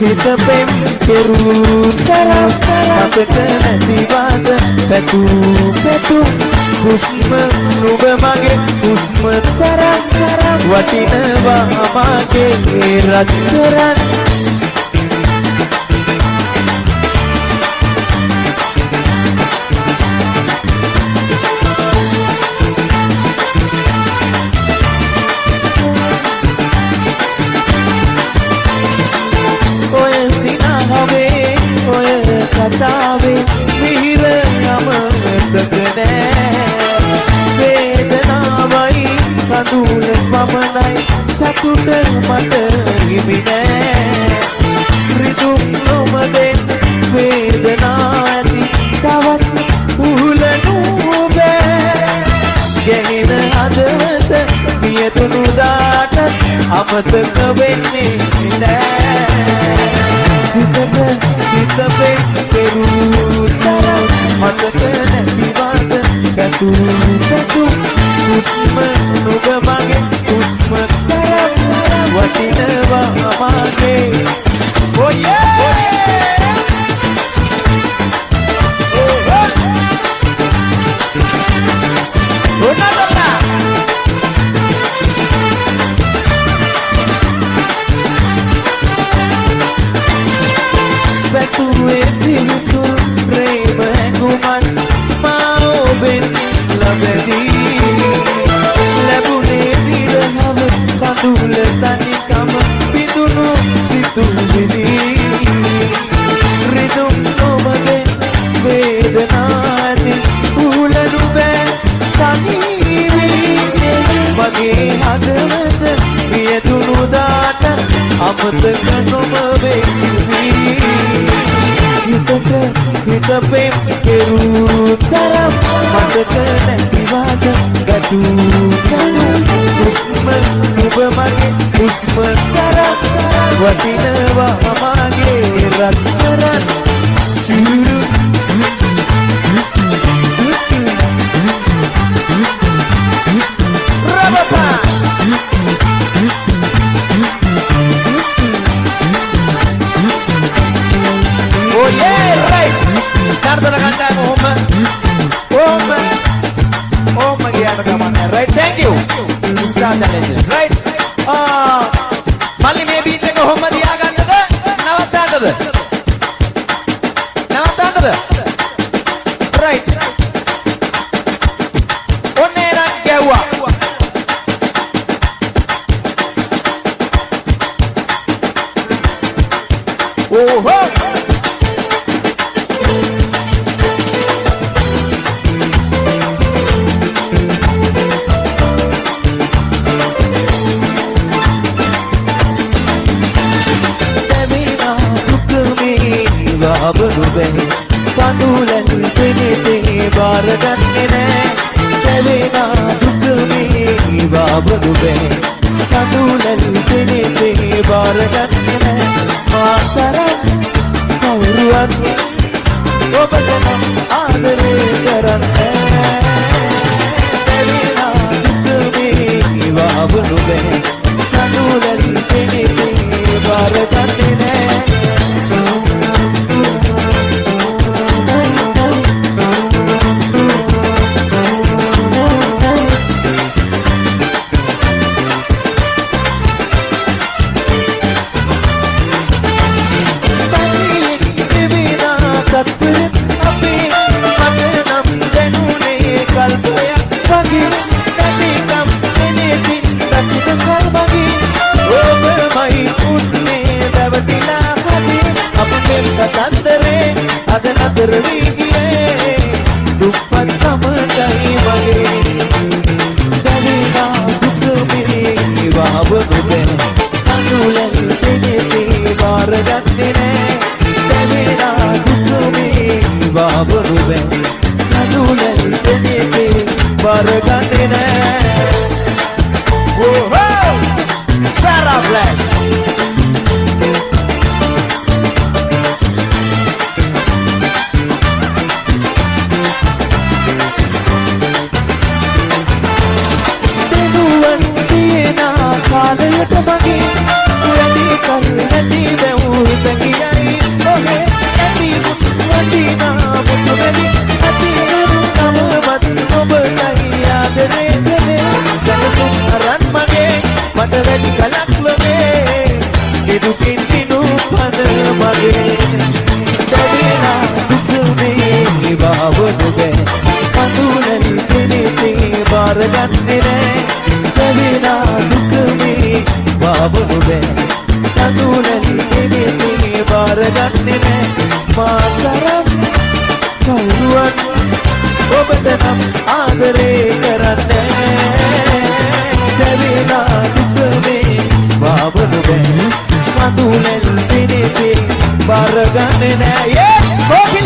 හිත පෙම් කෙරූ තරම් අපට නැතිවද පැතු හුස්ම නුඹ මගේ හුස්ම තරම් වටිනවා මගේ රත්තරන් කතාවේ මිහිර අමතක නෑ වේදනාවයි කඳුල පමණයි සතුට මට හිමි නෑ රිදුම් නොමදෙන් වේදනා ඇති තවත් උහුලනු බෑ ගැහෙන හදවත පියතුණු දාට අමතක වෙන්නේ නෑ හිත පෙස් කෙරූ තරම් මතක නැතිවද පැතු හුස්ම නුඹ මගේ හුස්ම තරම් වටිනවා මගේ oh yeah පැතුවේ පිළිතුරු ප්‍රේම හැඟුමන් මා ඔබෙන් ලබදී ලැබුණේ විරහව කඳුල තනිකම පිදුණු සිතුවිලි රිදුම් නොමදෙන් වේදනා ඇති උහුලනු බෑ තනිවි මගේ හදවත පියතුණු දාට අමතක නොම වෙන්නේ හිත පෙම් කෙරූ තරම් මතක නැතිවද ගැටු හුස්ම නුඹ මගේ හුස්ම තරම් වටිනවා මගේ රත්තරන් oh yeah right Nardana kandang oh my god kaman right thank you start the legend right malli me beat එක කොහොම දියා ගන්නද නවත්තන්නද right ඔන්නේ නම් ගැව්වා oh අබනුබේ කඳුලෙන් දෙනේ බාර ගන්නේ නෑ දෙවිනා දුක මේ බබනුබේ කඳුලෙන් දෙනේ බාර ගන්නේ නෑ මාතරන් කවුරුවත් ඔබට නම් ආදරේ කරන්නේ දෙවිනා දුක මේ බබනුබේ කඳුලෙන් දෙනේ බාර ගන්නේ නෑ කාලයට මගේ වැඩි කල් නැති වෙව් බෑ කඳුලෙලි දෙවිදී බාරගන්නේ නෑ මා කරන්නේ කවුරුවත් ඔබට නම් ආදරේ කරන්නේ දෙවිනා දුක මේ බාබනු බෑ කඳුලෙලි දෙවිදී බාරගන්නේ නෑ